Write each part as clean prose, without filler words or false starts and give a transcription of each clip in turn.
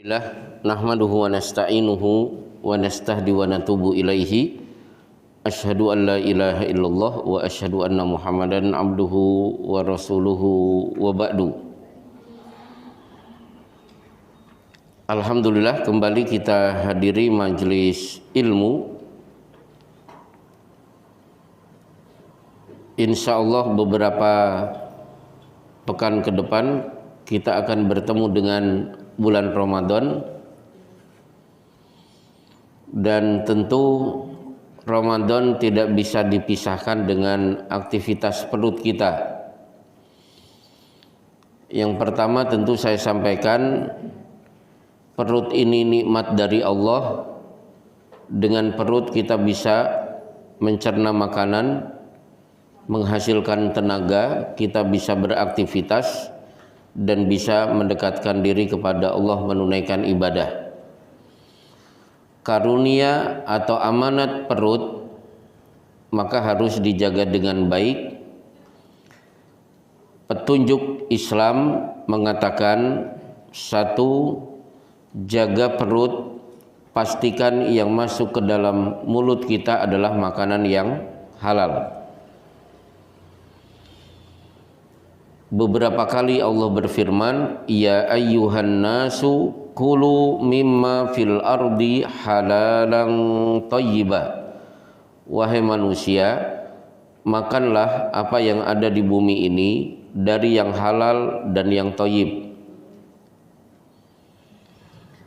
Nahmaduhu wa nasta'inuhu wa nastahdi wa natubu ilaihi. Asyhadu an la ilaha illallah wa asyhadu anna Muhammadan abduhu wa rasuluhu wa ba'du. Alhamdulillah, kembali kita hadiri majelis ilmu. Insyaallah beberapa pekan ke depan kita akan bertemu dengan bulan Ramadan, dan tentu Ramadan tidak bisa dipisahkan dengan aktivitas perut kita. Yang pertama tentu saya sampaikan, perut ini nikmat dari Allah. Dengan perut kita bisa mencerna makanan, menghasilkan tenaga, kita bisa beraktivitas dan bisa mendekatkan diri kepada Allah, menunaikan ibadah. Karunia atau amanat perut maka harus dijaga dengan baik. Petunjuk Islam mengatakan, satu, jaga perut, pastikan yang masuk ke dalam mulut kita adalah makanan yang halal. Beberapa kali Allah berfirman, ya ayyuhan nasu kulu mimma fil ardi halalan thayyiba. Wahai manusia, makanlah apa yang ada di bumi ini dari yang halal dan yang thayyib.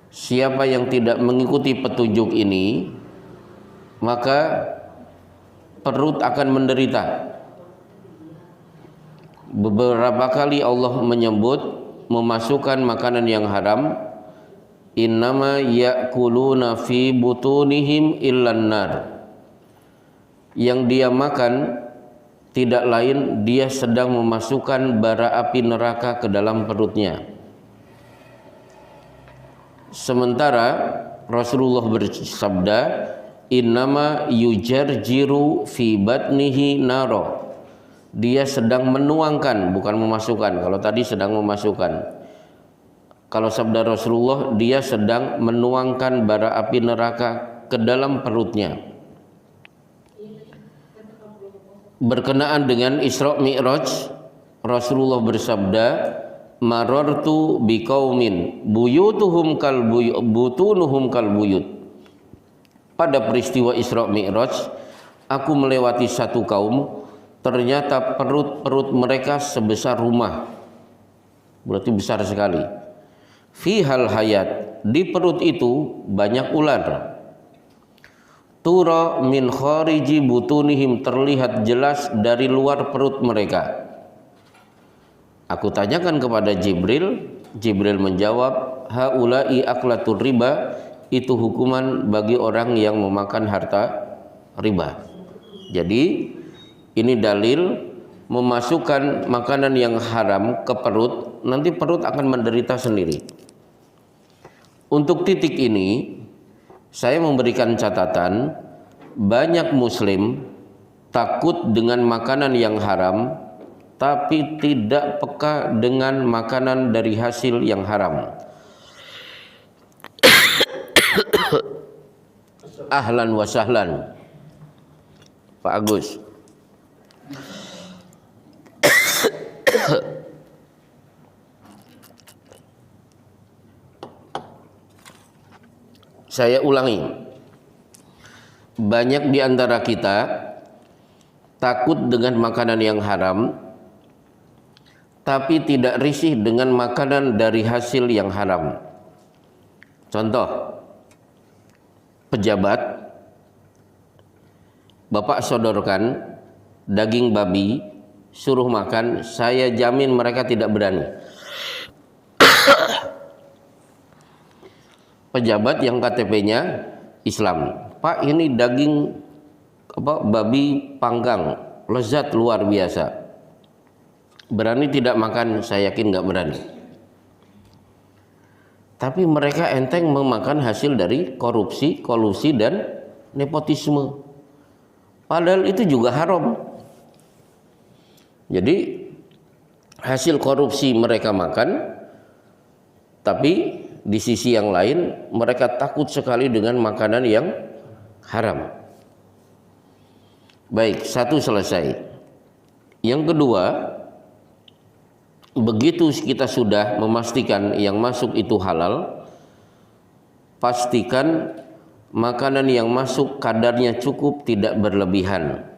Siapa yang tidak mengikuti petunjuk ini, maka perut akan menderita. Beberapa kali Allah menyebut memasukkan makanan yang haram, innama ya'kuluna fi butunihim illan nar. Yang dia makan tidak lain dia sedang memasukkan bara api neraka ke dalam perutnya. Sementara Rasulullah bersabda, innama yujarjiru fi batnihi naro. Dia sedang menuangkan, bukan memasukkan. Kalau tadi sedang memasukkan. Kalau sabda Rasulullah, dia sedang menuangkan bara api neraka ke dalam perutnya. Berkenaan dengan Isra Mi'raj, Rasulullah bersabda, marartu biqaumin buyutuhum kal butunuhum kal buyut. Pada peristiwa Isra Mi'raj, aku melewati satu kaum, ternyata perut-perut mereka sebesar rumah. Berarti besar sekali. Fihal hayat, di perut itu banyak ular. Tura min khariji butunihim, terlihat jelas dari luar perut mereka. Aku tanyakan kepada Jibril. Jibril menjawab, haula'i aklatur riba, itu hukuman bagi orang yang memakan harta riba. Jadi ini dalil memasukkan makanan yang haram ke perut, nanti perut akan menderita sendiri. Untuk titik ini, saya memberikan catatan, banyak muslim takut dengan makanan yang haram, tapi tidak peka dengan makanan dari hasil yang haram. Ahlan wa sahlan, Pak Agus. Saya ulangi, banyak di antara kita takut dengan makanan yang haram, tapi tidak risih dengan makanan dari hasil yang haram. Contoh, pejabat, Bapak sodorkan daging babi, suruh makan, saya jamin mereka tidak berani. Pejabat yang KTP-nya Islam, Pak ini daging babi panggang, lezat luar biasa. Berani tidak makan? Saya yakin nggak berani. Tapi mereka enteng memakan hasil dari korupsi, kolusi dan nepotisme. Padahal itu juga haram. Jadi hasil korupsi mereka makan, tapi di sisi yang lain mereka takut sekali dengan makanan yang haram. Baik, satu selesai. Yang kedua, begitu kita sudah memastikan yang masuk itu halal, pastikan makanan yang masuk kadarnya cukup, tidak berlebihan.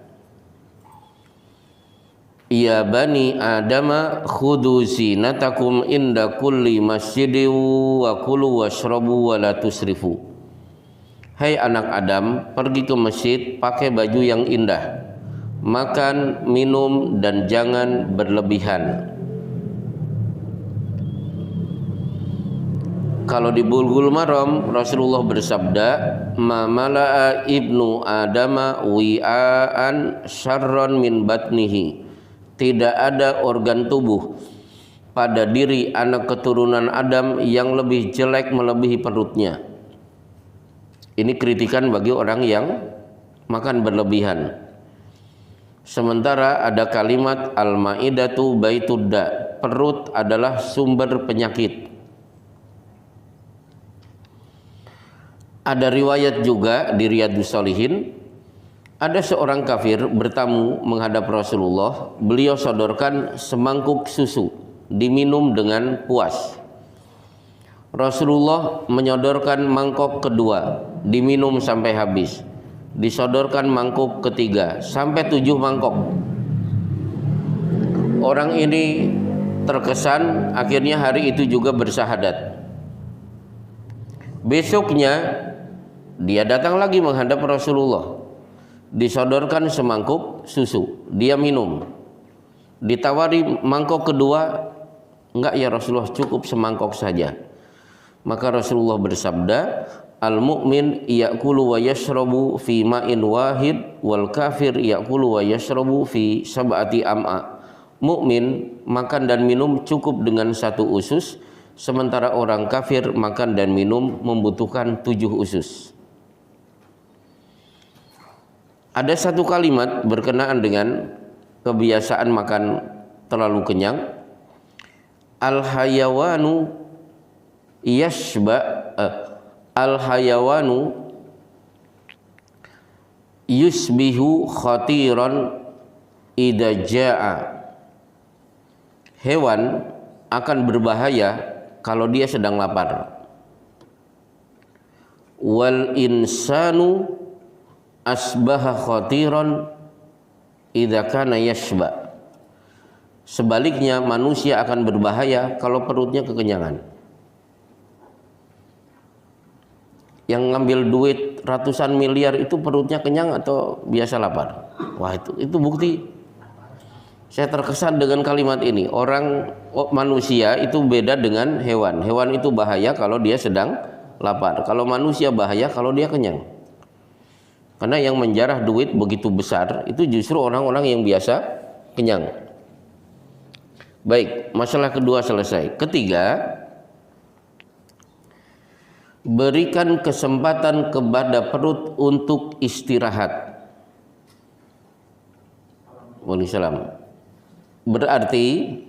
Ya bani Adama khudhu zinatakum inda kulli masjidin wa kulu washrabu wa la tusrifu. Hai anak Adam, pergi ke masjid pakai baju yang indah, makan, minum, dan jangan berlebihan. Kalau di Bulughul Maram, Rasulullah bersabda, ma mala'a ibnu Adama wi'aan syarron min batnihi. Tidak ada organ tubuh pada diri anak keturunan Adam yang lebih jelek melebihi perutnya. Ini kritikan bagi orang yang makan berlebihan. Sementara ada kalimat al-ma'idatu baitudda, perut adalah sumber penyakit. Ada riwayat juga di Riyadhus Shalihin, ada seorang kafir bertamu menghadap Rasulullah. Beliau sodorkan semangkuk susu, diminum dengan puas. Rasulullah menyodorkan mangkok kedua, diminum sampai habis. Disodorkan mangkuk ketiga, sampai 7 mangkok. Orang ini terkesan, akhirnya hari itu juga bersyahadat. Besoknya dia datang lagi menghadap Rasulullah. Disodorkan semangkuk susu, dia minum. Ditawari mangkok kedua, enggak ya Rasulullah, cukup semangkok saja. Maka Rasulullah bersabda, al-mu'min ya'kulu wa yashrabu fi ma'in wahid wal kafir ya'kulu wa yashrabu fi sab'ati am'a. Mukmin makan dan minum cukup dengan 1 usus, sementara orang kafir makan dan minum membutuhkan 7 usus. Ada satu kalimat berkenaan dengan kebiasaan makan terlalu kenyang. Al-hayawanu yusbihu khatiran idza jaa. Hewan akan berbahaya kalau dia sedang lapar. Wal insanu asbaha khatiran idza kana yashba. Sebaliknya manusia akan berbahaya kalau perutnya kekenyangan. Yang ngambil duit ratusan miliar itu perutnya kenyang atau biasa lapar? Wah, itu bukti. Saya terkesan dengan kalimat ini. Manusia itu beda dengan hewan. Hewan itu bahaya kalau dia sedang lapar. Kalau manusia bahaya kalau dia kenyang. Karena yang menjarah duit begitu besar itu justru orang-orang yang biasa kenyang. Baik, masalah kedua selesai. Ketiga, berikan kesempatan kepada perut untuk istirahat. Waalaikumsalam. Berarti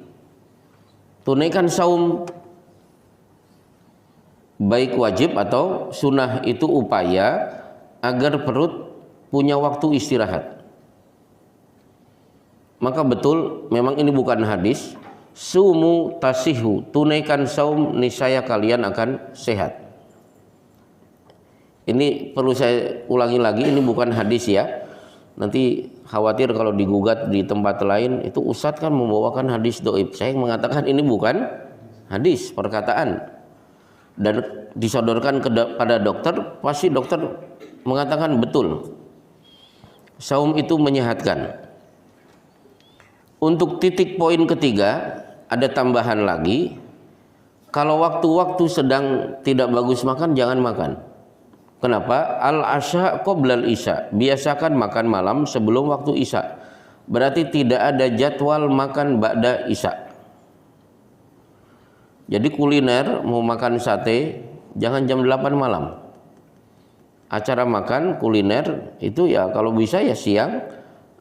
tunaikan saum, baik wajib atau sunnah, itu upaya agar perut punya waktu istirahat. Maka betul, memang ini bukan hadis. Sumu tasihu, tunaikan saum, niscaya kalian akan sehat. Ini perlu saya ulangi lagi, ini bukan hadis ya. Nanti khawatir kalau digugat di tempat lain, itu Ustadz kan membawakan hadis doib. Saya mengatakan ini bukan hadis, perkataan. Dan disodorkan kepada dokter, pasti dokter mengatakan betul. Saum itu menyehatkan. Untuk titik poin ketiga, ada tambahan lagi. Kalau waktu-waktu sedang tidak bagus makan, jangan makan. Kenapa? Al-asya qoblal isya. Biasakan makan malam sebelum waktu isya. Berarti tidak ada jadwal makan ba'da isya. Jadi kuliner mau makan sate jangan jam 8 malam. Acara makan kuliner itu ya kalau bisa ya siang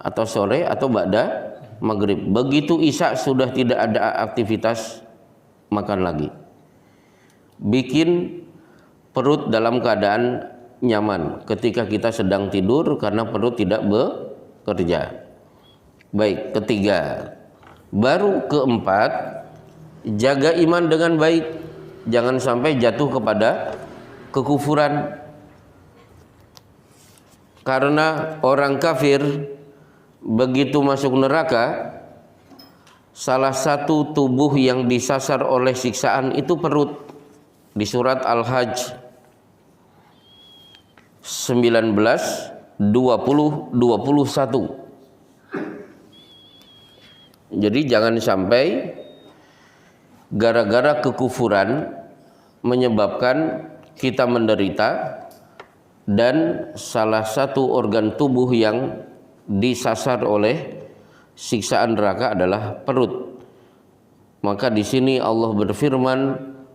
atau sore atau ba'da maghrib. Begitu isya sudah tidak ada aktivitas makan lagi. bikin perut dalam keadaan nyaman ketika kita sedang tidur karena perut tidak bekerja. Baik, ketiga. Baru keempat, jaga iman dengan baik, jangan sampai jatuh kepada kekufuran. Karena orang kafir begitu masuk neraka, salah satu tubuh yang disasar oleh siksaan itu perut. Di surat Al-Hajj 19, 20, 21. Jadi jangan sampai gara-gara kekufuran menyebabkan kita menderita, dan salah satu organ tubuh yang disasar oleh siksaan neraka adalah perut. Maka di sini Allah berfirman,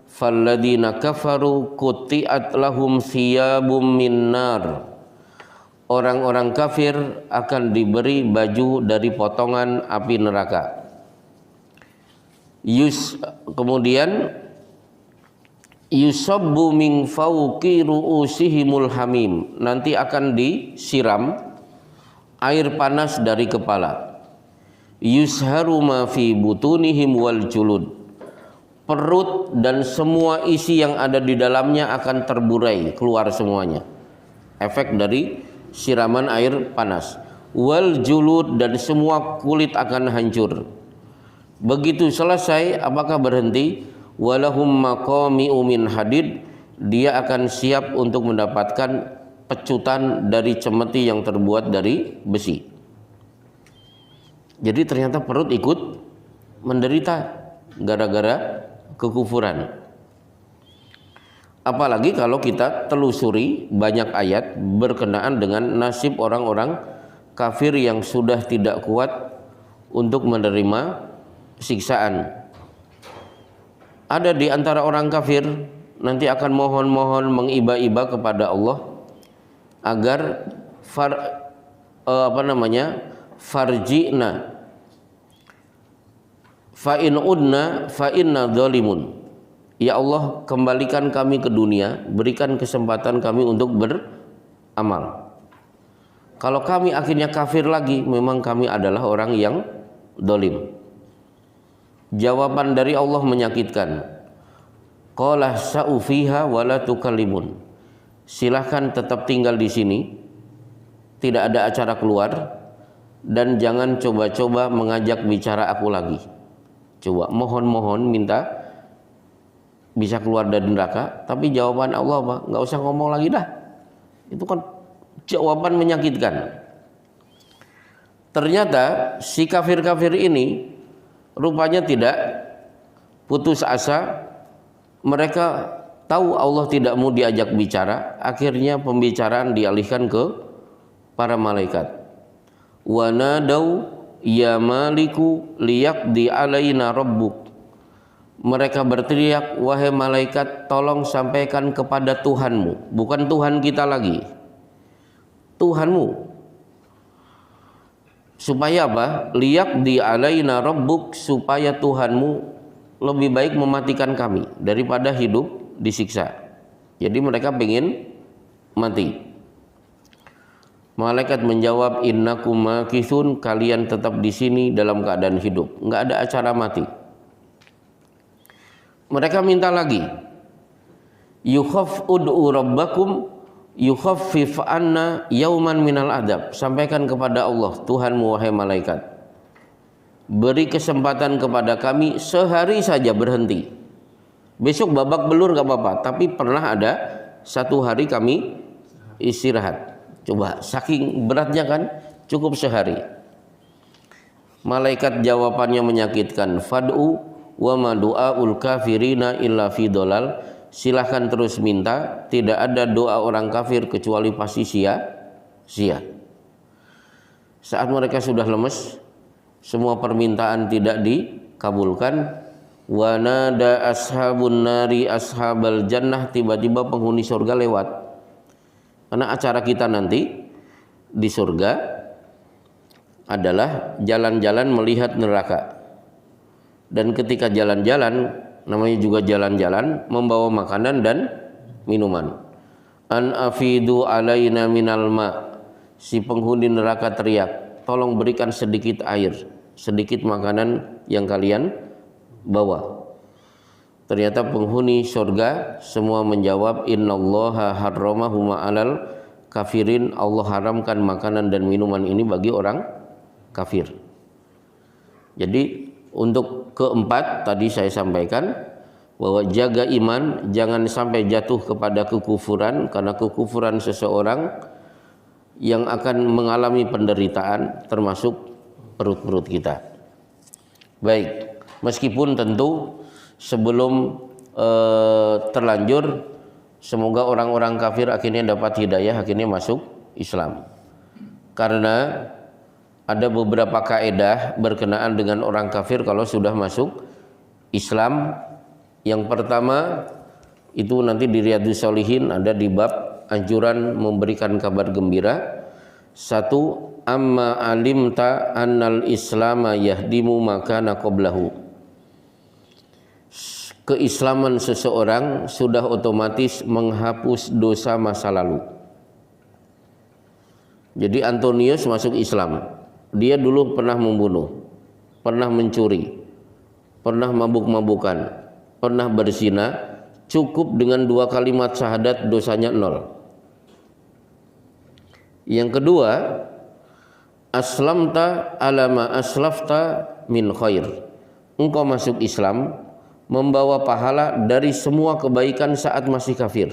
"Falladzina kafaru qutti'at lahum thiyabum min nar." Orang-orang kafir akan diberi baju dari potongan api neraka. Kemudian yusabbu min fawqi ru'usihimul hamim, nanti akan disiram air panas dari kepala. Yusharu ma fi butunihim wal julud, perut dan semua isi yang ada di dalamnya akan terburai keluar semuanya, efek dari siraman air panas. Wal julud, dan semua kulit akan hancur. Begitu selesai, apakah berhenti? Walahum maqami'u min hadid, dia akan siap untuk mendapatkan pecutan dari cemeti yang terbuat dari besi. Jadi ternyata perut ikut menderita gara-gara kekufuran. Apalagi kalau kita telusuri banyak ayat berkenaan dengan nasib orang-orang kafir yang sudah tidak kuat untuk menerima siksaan. Ada di antara orang kafir nanti akan mohon-mohon mengiba-iba kepada Allah agar farji'na fa in udna fa inna dzalimun. Ya Allah, kembalikan kami ke dunia, berikan kesempatan kami untuk beramal. Kalau kami akhirnya kafir lagi, memang kami adalah orang yang zalim. Jawaban dari Allah menyakitkan. Qala sa'u fiha wa la tukallimun. Silahkan tetap tinggal di sini, tidak ada acara keluar, dan jangan coba-coba mengajak bicara aku lagi. Coba mohon-mohon minta bisa keluar dari neraka, tapi jawaban Allah apa? Nggak usah ngomong lagi dah. Itu kan jawaban menyakitkan. Ternyata si kafir-kafir ini rupanya tidak putus asa. Mereka tahu Allah tidak mau diajak bicara, akhirnya pembicaraan dialihkan ke para malaikat. Wa nadau ya maliku liyaqdi alaina rabbuk. Mereka berteriak, wahai malaikat, tolong sampaikan kepada Tuhanmu, bukan Tuhan kita lagi, Tuhanmu. Supaya apa? Liyaqdi alaina rabbuk, supaya Tuhanmu lebih baik mematikan kami daripada hidup disiksa. Jadi mereka ingin mati. Malaikat menjawab, innakum makithun, kalian tetap di sini dalam keadaan hidup, enggak ada acara mati. Mereka minta lagi, ud'u rabbakum yukhaffif anna yauman minal adab. Sampaikan kepada Allah, Tuhanmu wahai malaikat, beri kesempatan kepada kami sehari saja berhenti. Besok babak belur gak apa-apa, tapi pernah ada satu hari kami istirahat. Coba, saking beratnya kan, cukup sehari. Malaikat jawabannya menyakitkan, fad'u wa ma du'aul kafirina illa fi dolal. Silahkan terus minta, tidak ada doa orang kafir kecuali pasti sia-sia. Saat mereka sudah lemes, semua permintaan tidak dikabulkan, wa nada ashabun nari ashabal jannah, tiba-tiba penghuni surga lewat. Karena acara kita nanti di surga adalah jalan-jalan melihat neraka. Dan ketika jalan-jalan, namanya juga jalan-jalan, membawa makanan dan minuman. An afidu alaina minal ma, si penghuni neraka teriak, tolong berikan sedikit air, sedikit makanan yang kalian bawa. Ternyata penghuni surga semua menjawab, innallaha harramahuma alal kafirin, Allah haramkan makanan dan minuman ini bagi orang kafir. Jadi untuk keempat tadi saya sampaikan bahwa jaga iman, jangan sampai jatuh kepada kekufuran, karena kekufuran seseorang yang akan mengalami penderitaan termasuk perut-perut kita. Baik, meskipun tentu sebelum terlanjur, semoga orang-orang kafir akhirnya dapat hidayah, akhirnya masuk Islam. Karena ada beberapa kaedah berkenaan dengan orang kafir kalau sudah masuk Islam. Yang pertama itu nanti di Riyadhus Shalihin ada di bab anjuran memberikan kabar gembira. Satu, amma alimta annal islama yahdimu makana qablahu. Keislaman seseorang sudah otomatis menghapus dosa masa lalu. Jadi Antonius masuk Islam. Dia dulu pernah membunuh, pernah mencuri, pernah mabuk-mabukan, pernah berzina. Cukup dengan 2 kalimat syahadat dosanya 0. Yang kedua, aslamta alama aslafta min khair. Engkau masuk Islam membawa pahala dari semua kebaikan saat masih kafir.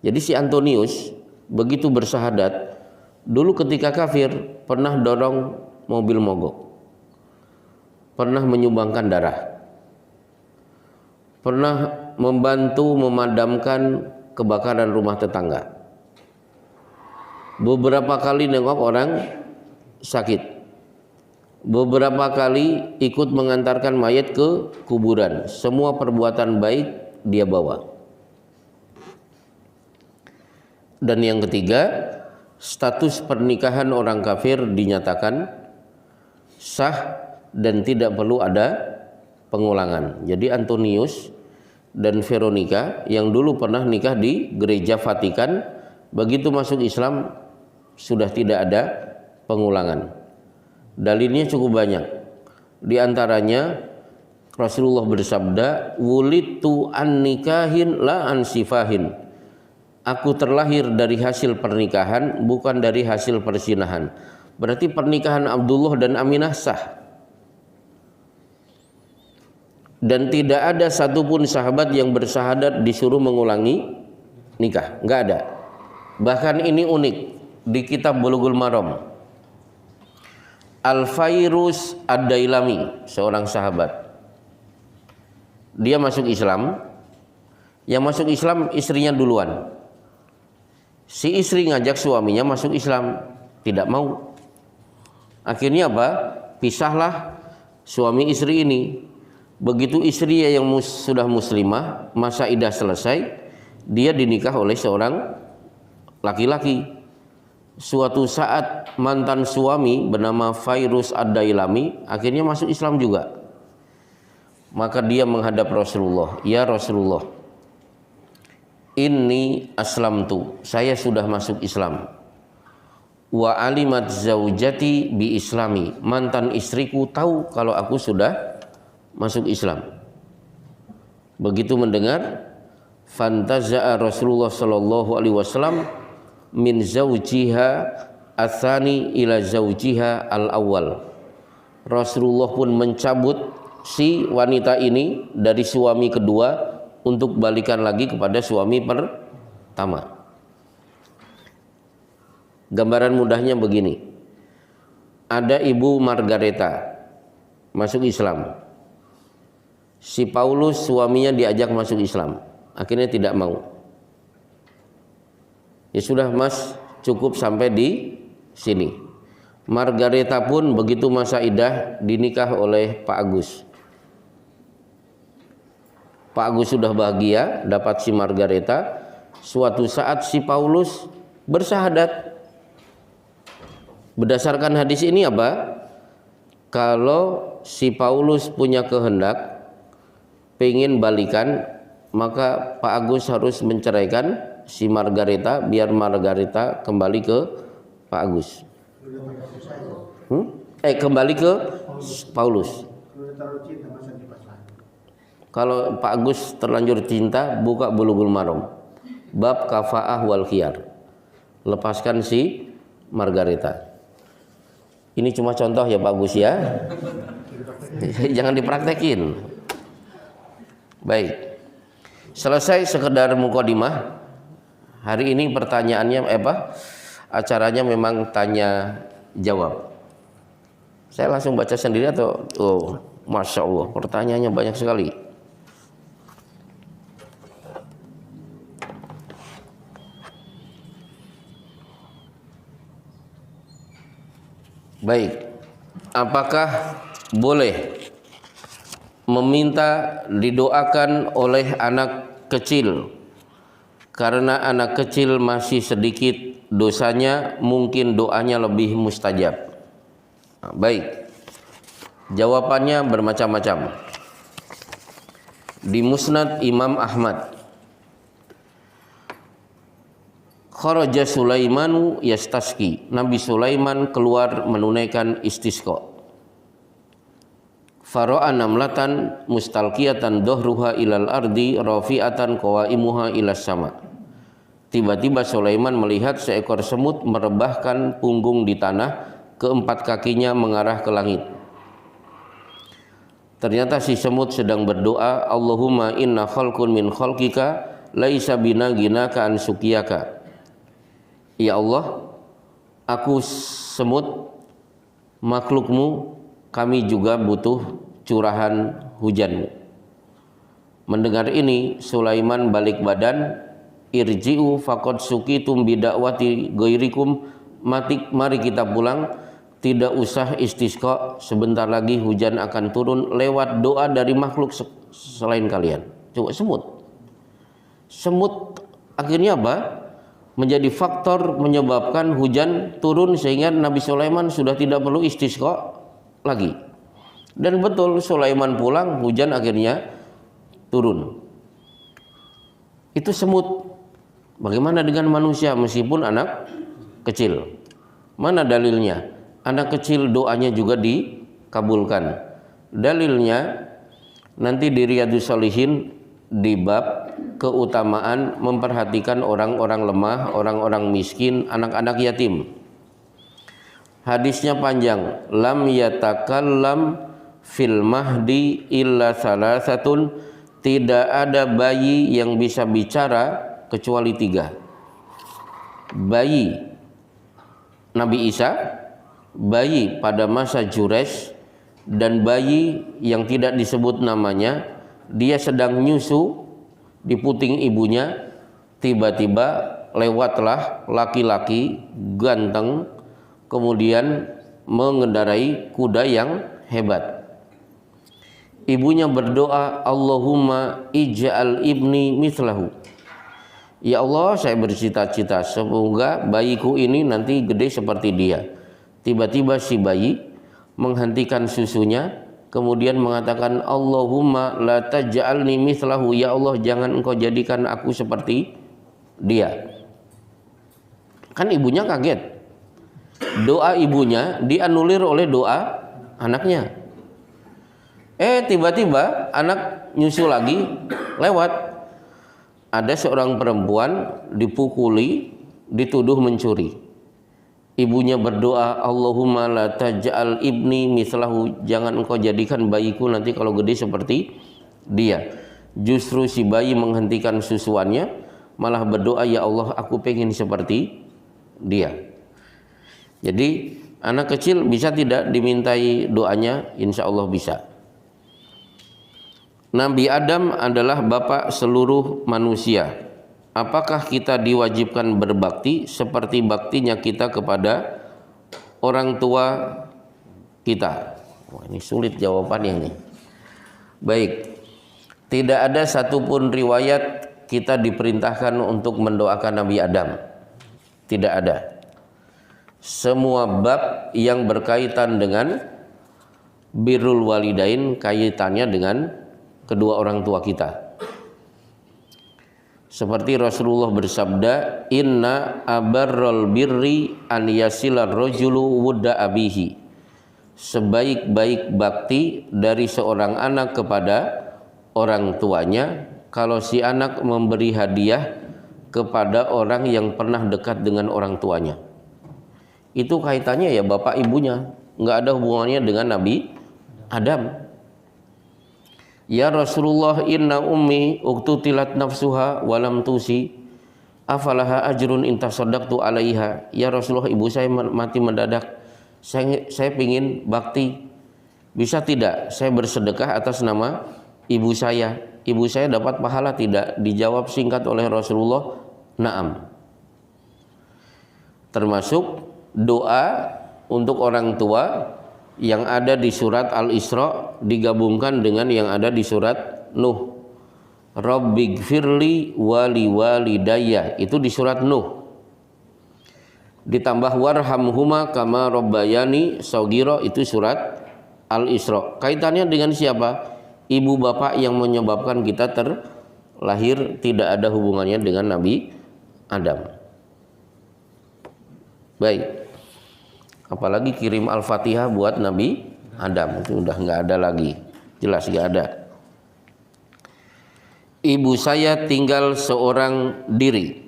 Jadi si Antonius begitu bersyahadat, dulu ketika kafir pernah dorong mobil mogok, pernah menyumbangkan darah, pernah membantu memadamkan kebakaran rumah tetangga, beberapa kali nengok orang sakit, beberapa kali ikut mengantarkan mayat ke kuburan. Semua perbuatan baik dia bawa. Dan yang ketiga, status pernikahan orang kafir dinyatakan sah dan tidak perlu ada pengulangan. Jadi Antonius dan Veronica yang dulu pernah nikah di gereja Vatikan, begitu masuk Islam sudah tidak ada pengulangan. Dalilnya cukup banyak. Di antaranya Rasulullah bersabda, wulidtu an nikahin la an sifahin. Aku terlahir dari hasil pernikahan, bukan dari hasil persinahan. Berarti pernikahan Abdullah dan Aminah sah. Dan tidak ada satupun sahabat yang bersyahadat disuruh mengulangi nikah, nggak ada. Bahkan ini unik di kitab Bulughul Maram. Al-Fairuz Ad-Dailami, seorang sahabat, dia masuk Islam. Yang masuk Islam istrinya duluan. Si istri ngajak suaminya masuk Islam, tidak mau. Akhirnya apa? Pisahlah suami istri ini. Begitu istri yang sudah muslimah, masa idah selesai, dia dinikah oleh seorang laki-laki. Suatu saat mantan suami bernama Fairuz Ad-Dailami akhirnya masuk Islam juga. Maka dia menghadap Rasulullah, ya Rasulullah, inni aslamtu, saya sudah masuk Islam. Wa alimat zaujati bi islami, mantan istriku tahu kalau aku sudah masuk Islam. Begitu mendengar, fantaza'a Rasulullah sallallahu alaihi wasallam min zaujiha atsani ila zaujiha al-awwal. Rasulullah pun mencabut si wanita ini dari suami kedua untuk balikan lagi kepada suami pertama. Gambaran mudahnya begini. Ada Ibu Margareta masuk Islam. Si Paulus suaminya diajak masuk Islam, akhirnya tidak mau. Ya sudah Mas, cukup sampai di sini. Margareta pun begitu masa idah dinikah oleh Pak Agus. Pak Agus sudah bahagia dapat si Margareta. Suatu saat si Paulus bersyahadat. Berdasarkan hadis ini apa? Kalau si Paulus punya kehendak, pengen balikan, maka Pak Agus harus menceraikan si Margareta biar Margareta kembali ke Pak Agus. Kembali ke Paulus. Kalau Pak Agus terlanjur cinta, buka Bulughul Maram, bab kafaah wal khiyar, lepaskan si Margareta. Ini cuma contoh ya Pak Agus ya, jangan dipraktekin. Baik, selesai sekedar mukadimah. Hari ini pertanyaannya acaranya memang tanya jawab. Saya langsung baca sendiri atau Masya Allah, pertanyaannya banyak sekali. Baik, apakah boleh meminta didoakan oleh anak kecil karena anak kecil masih sedikit dosanya, mungkin doanya lebih mustajab? Baik, jawabannya bermacam-macam. Di Musnad Imam Ahmad, kharaja Sulaimanu yastasqi, Nabi Sulaiman keluar menunaikan istisqa. Fara'a namlatan mustalqiyatan dhahruha ilal ardi rafi'atan qawaimuha ilas sama. Tiba-tiba Sulaiman melihat seekor semut merebahkan punggung di tanah, keempat kakinya mengarah ke langit. Ternyata si semut sedang berdoa, Allahumma inna khalqun min khalqika laisa bina ginaka an sukiyaka. Ya Allah, aku semut makhlukmu, kami juga butuh curahan hujanmu. Mendengar ini Sulaiman balik badan, irji'u faqad suqitum bidakwati ghairikum, mari kita pulang, tidak usah istisqa, sebentar lagi hujan akan turun lewat doa dari makhluk selain kalian. Coba semut akhirnya apa? Menjadi faktor menyebabkan hujan turun sehingga Nabi Sulaiman sudah tidak perlu istisqa lagi. Dan betul, Sulaiman pulang, hujan akhirnya turun. Itu semut. Bagaimana dengan manusia meskipun anak kecil? Mana dalilnya? Anak kecil doanya juga dikabulkan. Dalilnya nanti di Riyadhus Shalihin di bab keutamaan memperhatikan orang-orang lemah, orang-orang miskin, anak-anak yatim. Hadisnya panjang. Lam yatakallam fil mahdi illa salasatun, tidak ada bayi yang bisa bicara kecuali 3. Bayi Nabi Isa, bayi pada masa Jures, dan bayi yang tidak disebut namanya, dia sedang nyusu di puting ibunya, tiba-tiba lewatlah laki-laki ganteng kemudian mengendarai kuda yang hebat. Ibunya berdoa, Allahumma ij'al ibni mithlahu. Ya Allah, saya bercita-cita semoga bayiku ini nanti gede seperti dia. Tiba-tiba si bayi menghentikan susunya, kemudian mengatakan, Allahumma la taj'alni mithlahu, ya Allah jangan engkau jadikan aku seperti dia. Kan ibunya kaget. Doa ibunya dianulir oleh doa anaknya. Tiba-tiba anak nyusul lagi lewat. Ada seorang perempuan dipukuli, dituduh mencuri. Ibunya berdoa, Allahumma la taj'al ibni mislahu, jangan engkau jadikan bayiku nanti kalau gede seperti dia. Justru si bayi menghentikan susuannya, malah berdoa, ya Allah aku pengen seperti dia. Jadi anak kecil bisa tidak dimintai doanya? Insya Allah bisa. Nabi Adam adalah bapak seluruh manusia. Apakah kita diwajibkan berbakti seperti baktinya kita kepada orang tua kita? Wah, ini sulit jawabannya ini. Baik, tidak ada satupun riwayat kita diperintahkan untuk mendoakan Nabi Adam. Tidak ada. Semua bab yang berkaitan dengan birrul walidain kaitannya dengan kedua orang tua kita. Seperti Rasulullah bersabda, inna abarral birri an yasilar rajulu wudda abihi. Sebaik-baik bakti dari seorang anak kepada orang tuanya kalau si anak memberi hadiah kepada orang yang pernah dekat dengan orang tuanya. Itu kaitannya ya bapak ibunya, nggak ada hubungannya dengan Nabi Adam. Ya Rasulullah, inna ummi uqtutilat nafsuha walam tusi afalaha ajrun in tasaddaqtu alaiha. Ya Rasulullah, ibu saya mati mendadak. Saya pingin bakti. Bisa tidak saya bersedekah atas nama ibu saya? Ibu saya dapat pahala tidak? Dijawab singkat oleh Rasulullah, na'am. Termasuk doa untuk orang tua yang ada di surat Al-Isra digabungkan dengan yang ada di surat Nuh. Rabbighfirli wali walidayya, itu di surat Nuh. Ditambah warhamhuma kama rabbayani shaghira, itu surat Al-Isra. Kaitannya dengan siapa? Ibu bapak yang menyebabkan kita terlahir, tidak ada hubungannya dengan Nabi Adam. Baik. Apalagi kirim Al-Fatihah buat Nabi Adam, itu udah nggak ada lagi, jelas nggak ada. Ibu saya tinggal seorang diri.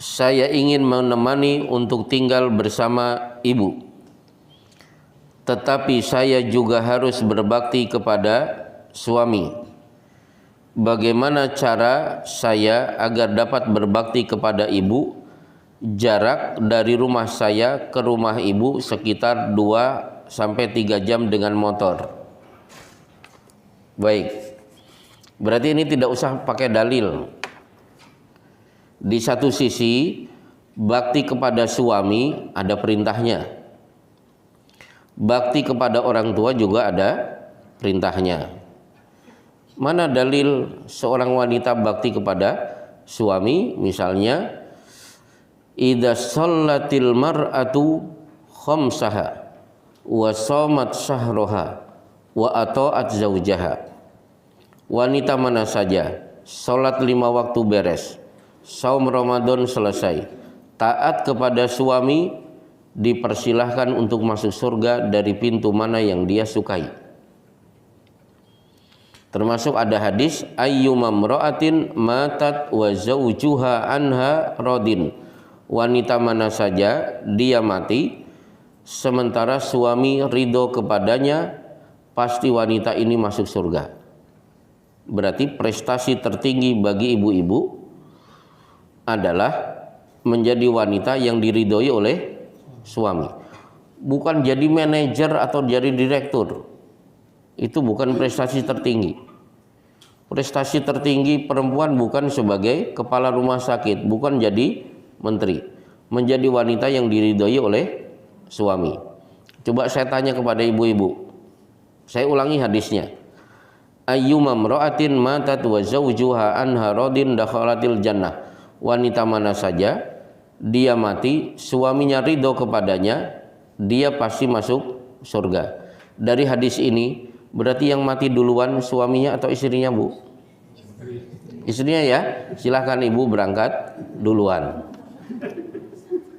Saya ingin menemani untuk tinggal bersama ibu. Tetapi saya juga harus berbakti kepada suami. Bagaimana cara saya agar dapat berbakti kepada ibu? Jarak dari rumah saya ke rumah ibu sekitar 2-3 jam dengan motor. Baik, berarti ini tidak usah pakai dalil. Di satu sisi bakti kepada suami ada perintahnya, bakti kepada orang tua juga ada perintahnya. Mana dalil seorang wanita bakti kepada suami? Misalnya, idza shallatil mar'atu khamsaha wa shamat syahraha wa ata'at zaujaha. Wanita mana saja salat 5 waktu beres, saum Ramadan selesai, taat kepada suami, dipersilahkan untuk masuk surga dari pintu mana yang dia sukai. Termasuk ada hadis, ayyuma mra'atin matat wa zawjuha anha radin. Wanita mana saja dia mati sementara suami ridho kepadanya, pasti wanita ini masuk surga. Berarti prestasi tertinggi bagi ibu-ibu adalah menjadi wanita yang diridhoi oleh suami. Bukan jadi manajer atau jadi direktur. Itu bukan prestasi tertinggi. Prestasi tertinggi perempuan bukan sebagai kepala rumah sakit, bukan jadi menteri, menjadi wanita yang diridhoi oleh suami. Coba saya tanya kepada ibu-ibu, saya ulangi hadisnya, ayyuma mra'atin matat wa zawjuha anha radin dakhalatil jannah. Wanita mana saja dia mati, suaminya ridho kepadanya, dia pasti masuk surga. Dari hadis ini berarti yang mati duluan suaminya atau istrinya, Bu? Istrinya ya, silahkan ibu berangkat duluan.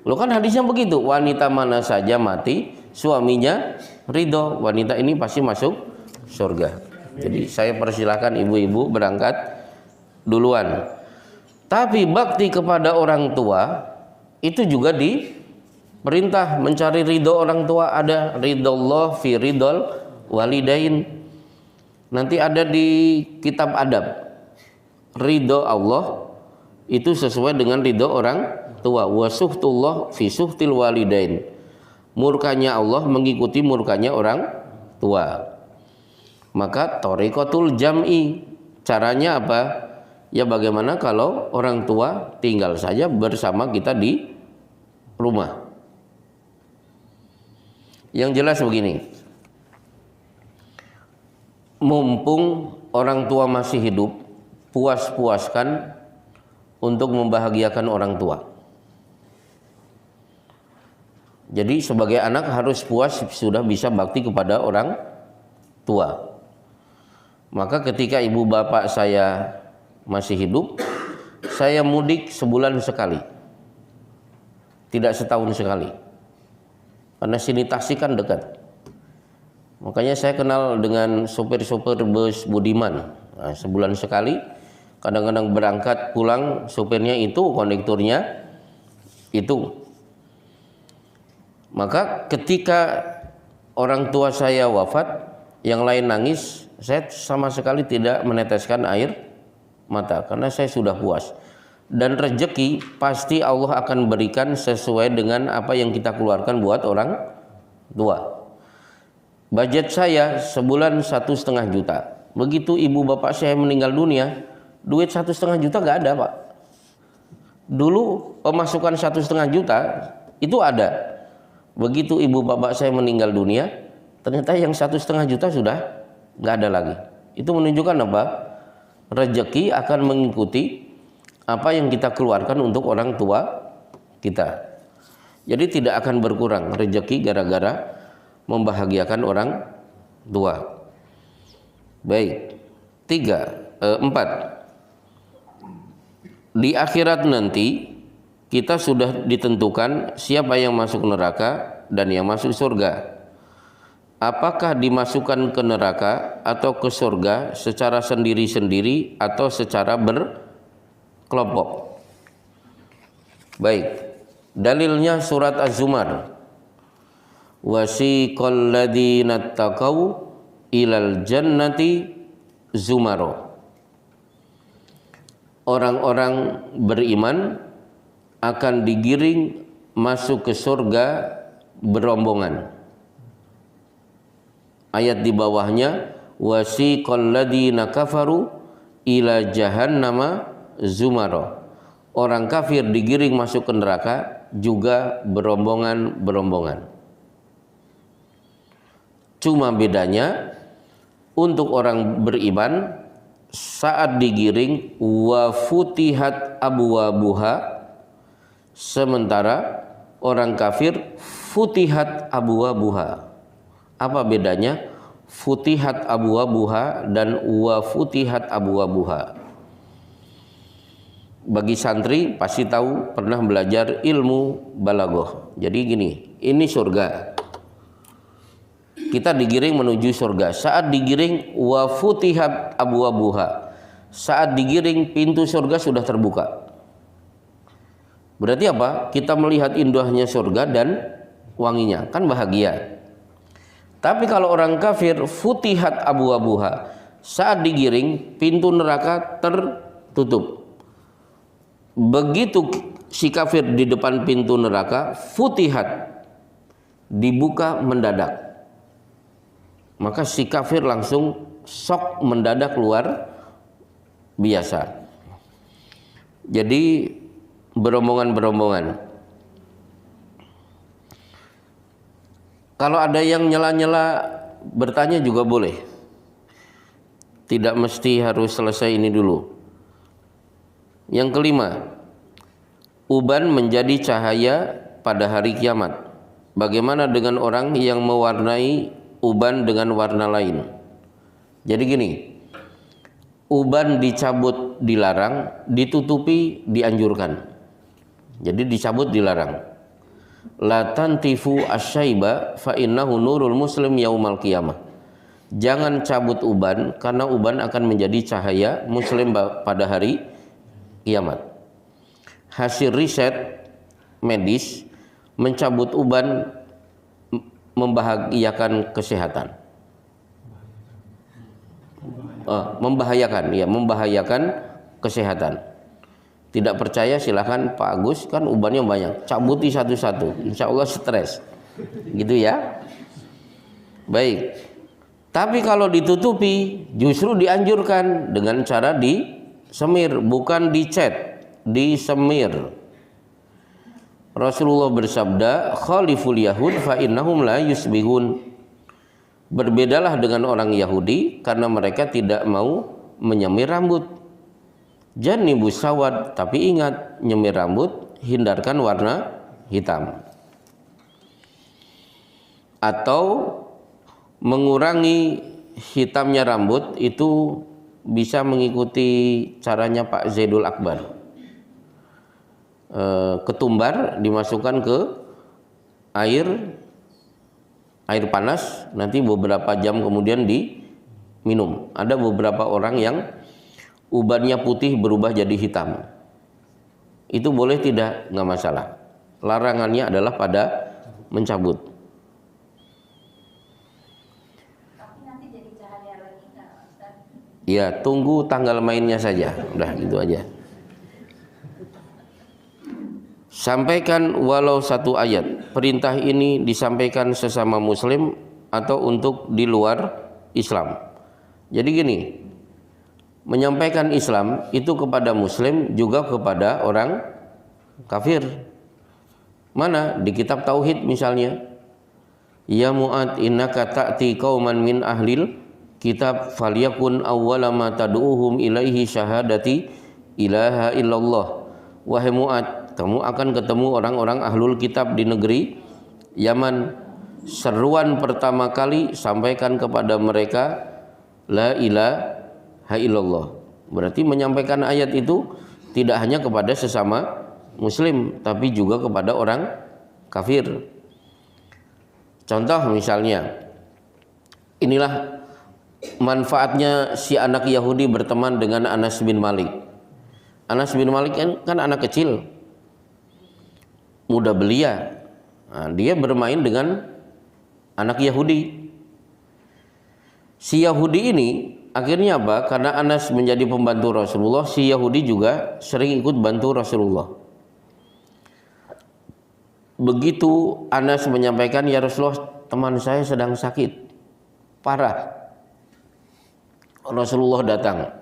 Lo kan hadisnya begitu, wanita mana saja mati suaminya ridho, wanita ini pasti masuk surga. Jadi saya persilahkan ibu-ibu berangkat duluan. Tapi bakti kepada orang tua itu juga diperintah, mencari ridho orang tua. Ada ridhollah fi ridhol walidain. Nanti ada di kitab adab, ridho Allah itu sesuai dengan ridho orang tua. Wa suhtullah fi suhtil walidain. Murkanya Allah mengikuti murkanya orang tua. Maka thariqatul jam'i, caranya apa? Ya bagaimana kalau orang tua tinggal saja bersama kita di rumah. Yang jelas begini, mumpung orang tua masih hidup, puas-puaskan untuk membahagiakan orang tua. Jadi sebagai anak harus puas sudah bisa bakti kepada orang tua. Maka ketika ibu bapak saya masih hidup, saya mudik sebulan sekali, tidak setahun sekali, karena sini Tasik kan dekat. Makanya saya kenal dengan sopir-sopir bus Budiman. Nah, sebulan sekali, kadang-kadang berangkat pulang sopirnya itu, kondekturnya itu. Maka ketika orang tua saya wafat, yang lain nangis, saya sama sekali tidak meneteskan air mata karena saya sudah puas. Dan rezeki pasti Allah akan berikan sesuai dengan apa yang kita keluarkan buat orang tua. Budget saya sebulan 1,5 juta. Begitu ibu bapak saya meninggal dunia, duit 1,5 juta gak ada, Pak. Dulu pemasukan 1,5 juta itu ada. Begitu ibu bapak saya meninggal dunia, ternyata yang 1,5 juta sudah gak ada lagi. Itu menunjukkan apa? Rezeki akan mengikuti apa yang kita keluarkan untuk orang tua kita. Jadi tidak akan berkurang rezeki gara-gara membahagiakan orang tua. Baik. 4. Di akhirat nanti kita sudah ditentukan siapa yang masuk neraka dan yang masuk surga. Apakah dimasukkan ke neraka atau ke surga secara sendiri-sendiri atau secara berkelompok? Baik. Dalilnya surat Az-Zumar. Wasiqal ladzina taqaw ilal jannati zumaro. Orang-orang beriman akan digiring masuk ke surga berombongan. Ayat di bawahnya wasiqal ladzina kafaru ila jahannama zumaro. Orang kafir digiring masuk ke neraka juga berombongan-berombongan. Cuma bedanya untuk orang beriman saat digiring wa futihat abwabuha, sementara orang kafir futihat abwabuha. Apa bedanya futihat abwabuha dan wa futihat abwabuha? Bagi santri pasti tahu, pernah belajar ilmu balaghah. Jadi gini, ini surga. Kita digiring menuju surga. Saat digiring wa futihat abwabuha. Saat digiring pintu surga sudah terbuka. Berarti apa? Kita melihat indahnya surga dan wanginya, kan bahagia. Tapi kalau orang kafir futihat abwabuha, saat digiring pintu neraka tertutup. Begitu si kafir di depan pintu neraka, futihat, dibuka mendadak. Maka si kafir langsung shock mendadak luar biasa. Jadi berombongan-berombongan. Kalau ada yang nyela-nyela bertanya juga boleh. Tidak mesti harus selesai ini dulu. Yang kelima, uban menjadi cahaya pada hari kiamat. Bagaimana dengan orang yang mewarnai uban dengan warna lain? Jadi gini, uban dicabut dilarang, ditutupi dianjurkan. Jadi dicabut dilarang. La tantifu asyaiba fa innahu nurul muslim yaumal qiyamah. Jangan cabut uban karena uban akan menjadi cahaya muslim pada hari kiamat. Hasil riset medis, mencabut uban membahayakan kesehatan. Membahayakan kesehatan. Tidak percaya silahkan Pak Agus, kan ubannya banyak, cabuti satu-satu, insya Allah stres, gitu ya. Baik. Tapi kalau ditutupi justru dianjurkan dengan cara disemir, bukan dicat, disemir. Rasulullah bersabda, khaliful yahud fa innahum la yusbihun. Berbedalah dengan orang Yahudi karena mereka tidak mau menyemir rambut. Janibus sawad, tapi ingat, nyemir rambut hindarkan warna hitam. Atau mengurangi hitamnya rambut itu bisa mengikuti caranya Pak Zaidul Akbar. Ketumbar dimasukkan ke air panas, nanti beberapa jam kemudian diminum. Ada beberapa orang yang ubannya putih berubah jadi hitam. Itu boleh tidak? Nggak masalah. Larangannya adalah pada mencabut. Tapi nanti jadi cahaya lagi nggak, Ustaz? Ya, tunggu tanggal mainnya saja. Udah gitu aja. Sampaikan walau satu ayat. Perintah ini disampaikan sesama muslim atau untuk di luar Islam. Jadi gini, menyampaikan Islam itu kepada muslim juga kepada orang kafir. Mana? Di kitab tauhid misalnya. Ya Mu'ad innaka ta'ti qauman min ahlil kitab falyakun awwala ma tad'uhum ilaihi syahadati ilaha illallah. Wahai Mu'ad, kamu akan ketemu orang-orang ahlul kitab di negeri Yaman. Seruan pertama kali sampaikan kepada mereka la ilaha illallah. Berarti menyampaikan ayat itu tidak hanya kepada sesama muslim, tapi juga kepada orang kafir. Contoh misalnya, inilah manfaatnya si anak Yahudi berteman dengan Anas bin Malik. Anas bin Malik kan anak kecil, muda belia. Nah, dia bermain dengan anak Yahudi. Si Yahudi ini akhirnya apa? Karena Anas menjadi pembantu Rasulullah, si Yahudi juga sering ikut bantu Rasulullah. Begitu Anas menyampaikan, ya Rasulullah, teman saya sedang sakit parah. Rasulullah datang.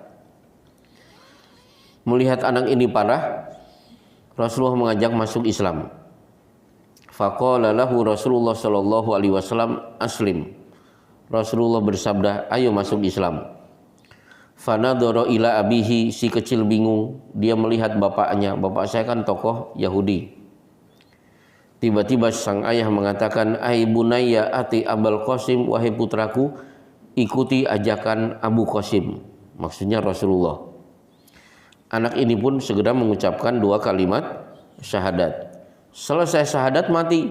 Melihat anak ini parah, Rasulullah mengajak masuk Islam. Faqala lahu Rasulullah sallallahu alaihi wasallam aslim. Rasulullah bersabda, ayo masuk Islam. Fanadhara ila abihi, si kecil bingung, dia melihat bapaknya. Bapak saya kan tokoh Yahudi. Tiba-tiba sang ayah mengatakan, ai bunayya ati Abul Qasim, wahai putraku, ikuti ajakan Abu Qasim. Maksudnya Rasulullah. Anak ini pun segera mengucapkan 2 kalimat syahadat. Selesai syahadat mati.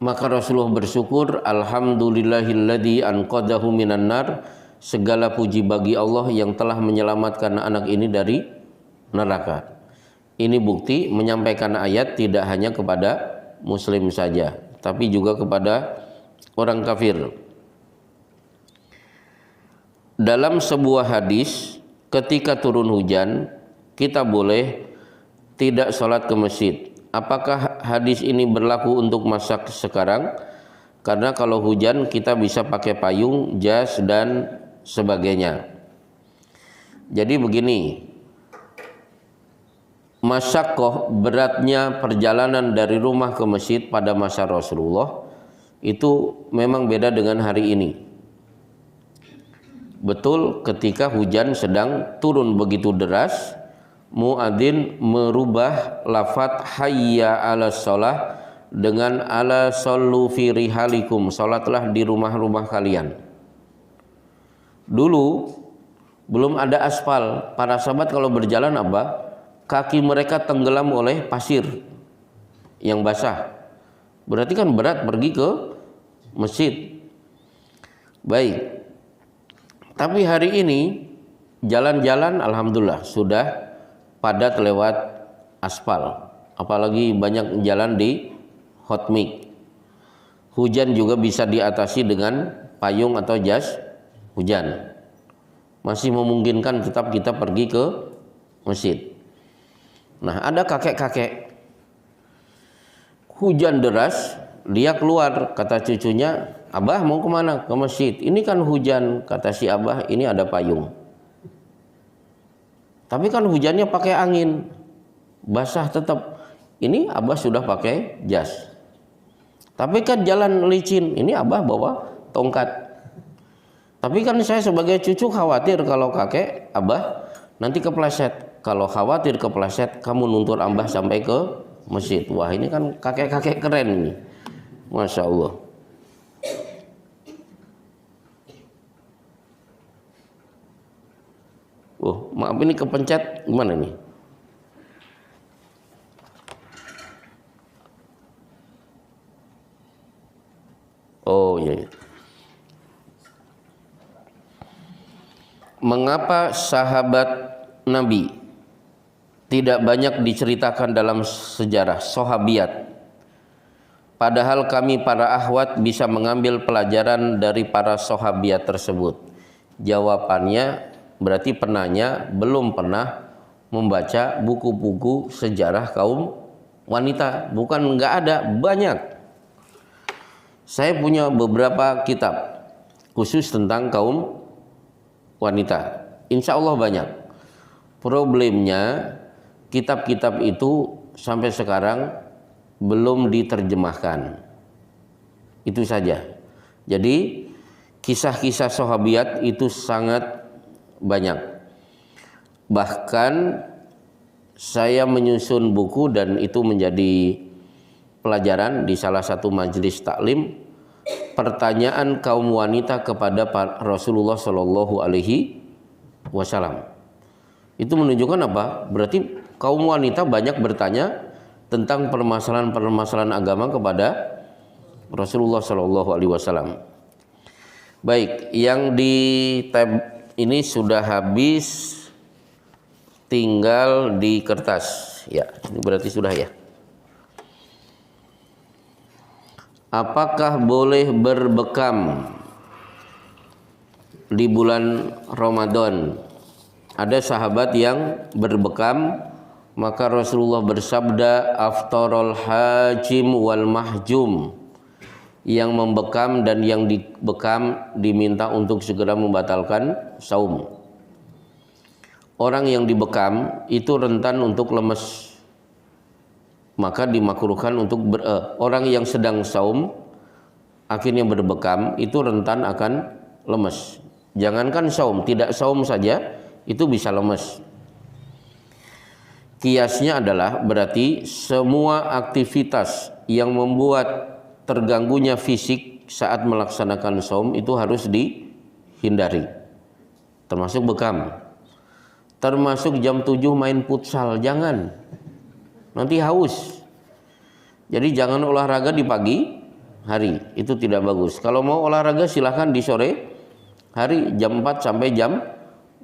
Maka Rasulullah bersyukur, alhamdulillahilladzi anqadhahu minan nar. Segala puji bagi Allah yang telah menyelamatkan anak ini dari neraka. Ini bukti menyampaikan ayat tidak hanya kepada muslim saja, tapi juga kepada orang kafir. Dalam sebuah hadis, ketika turun hujan, kita boleh tidak sholat ke masjid. Apakah hadis ini berlaku untuk masa sekarang? Karena kalau hujan kita bisa pakai payung, jas, dan sebagainya. Jadi begini, masyaqqah, beratnya perjalanan dari rumah ke masjid pada masa Rasulullah itu memang beda dengan hari ini. Betul, ketika hujan sedang turun begitu deras, muadzin merubah lafadz hayya 'alas shalah dengan ala sallu fi rihalikum, salatlah di rumah-rumah kalian. Dulu belum ada aspal, para sahabat kalau berjalan apa? Kaki mereka tenggelam oleh pasir yang basah. Berarti kan berat pergi ke masjid. Baik. Tapi hari ini jalan-jalan alhamdulillah sudah padat lewat aspal. Apalagi banyak jalan di hot mix. Hujan juga bisa diatasi dengan payung atau jas hujan. Masih memungkinkan tetap kita pergi ke masjid. Nah, ada kakek-kakek hujan deras, dia keluar, kata cucunya, Abah mau kemana? Ke masjid. Ini kan hujan, kata si Abah, ini ada payung. Tapi kan hujannya pakai angin, basah tetap. Ini Abah sudah pakai jas. Tapi kan jalan licin, ini Abah bawa tongkat. Tapi kan saya sebagai cucu khawatir kalau kakek Abah nanti kepleset. Kalau khawatir kepleset, kamu nuntun Abah sampai ke masjid. Wah, ini kan kakek-kakek keren ini. Masya Allah. Oh, maaf ini kepencet gimana nih? Oh iya. Mengapa sahabat Nabi tidak banyak diceritakan dalam sejarah sahabiat? Padahal kami para akhwat bisa mengambil pelajaran dari para sahabiat tersebut. Jawabannya berarti penanya belum pernah membaca buku-buku sejarah kaum wanita. Bukan nggak ada, banyak. Saya punya beberapa kitab khusus tentang kaum wanita. Insya Allah banyak. Problemnya kitab-kitab itu sampai sekarang belum diterjemahkan. Itu saja. Jadi kisah-kisah sahabiat itu sangat banyak. Bahkan saya menyusun buku dan itu menjadi pelajaran di salah satu majelis taklim, pertanyaan kaum wanita kepada Rasulullah Shallallahu Alaihi Wasallam. Itu menunjukkan apa? Berarti kaum wanita banyak bertanya tentang permasalahan-permasalahan agama kepada Rasulullah Shallallahu Alaihi Wasallam. Baik, yang di tab ini sudah habis, tinggal di kertas. Ya, ini berarti sudah ya. Apakah boleh berbekam di bulan Ramadan? Ada sahabat yang berbekam, maka Rasulullah bersabda, aftarul hajim wal mahjum. Yang membekam dan yang dibekam diminta untuk segera membatalkan saum. Orang yang dibekam itu rentan untuk lemes, maka dimakruhkan untuk orang yang sedang saum akhirnya berbekam itu rentan akan lemes. Jangankan saum, tidak saum saja itu bisa lemes. Kiasnya adalah berarti semua aktivitas yang membuat terganggunya fisik saat melaksanakan saum itu harus dihindari, termasuk bekam, termasuk jam 7 main futsal, jangan, nanti haus. Jadi jangan olahraga di pagi hari, itu tidak bagus. Kalau mau olahraga silahkan di sore hari jam 4 sampai jam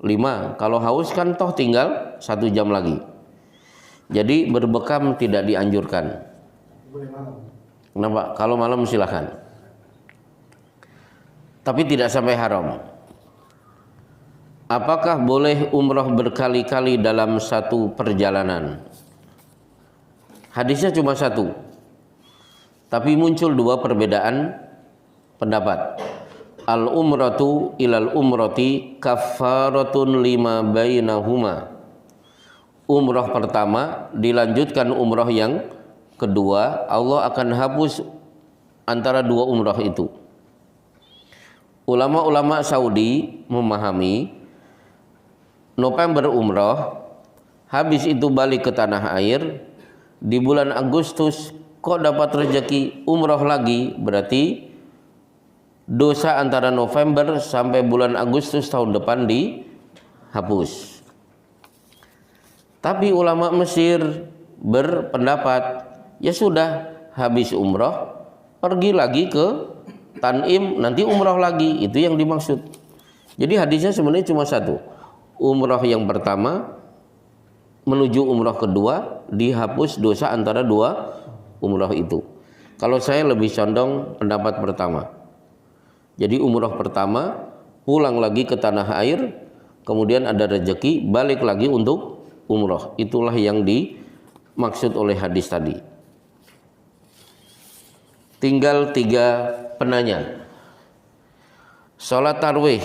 5. Kalau haus kan toh tinggal 1 jam lagi. Jadi berbekam tidak dianjurkan. Kenapa? Kalau malam silahkan, tapi tidak sampai haram. Apakah boleh umroh berkali-kali dalam satu perjalanan? Hadisnya cuma satu, tapi muncul 2 perbedaan pendapat. Al umratu ilal umrati kaffaratun lima bainahuma. Umroh pertama dilanjutkan umroh yang kedua, Allah akan hapus antara 2 umroh itu. Ulama-ulama Saudi memahami November umroh, habis itu balik ke tanah air, di bulan Agustus kok dapat rezeki umroh lagi, berarti dosa antara November sampai bulan Agustus tahun depan dihapus. Tapi ulama Mesir berpendapat, ya sudah, habis umroh pergi lagi ke Tanim, nanti umroh lagi, itu yang dimaksud. Jadi hadisnya sebenarnya cuma satu. Umroh yang pertama menuju umroh kedua dihapus dosa antara 2 umroh itu. Kalau saya lebih condong pendapat pertama. Jadi umroh pertama pulang lagi ke tanah air, kemudian ada rezeki balik lagi untuk umroh. Itulah yang dimaksud oleh hadis tadi. Tinggal 3 penanya. Sholat tarwih,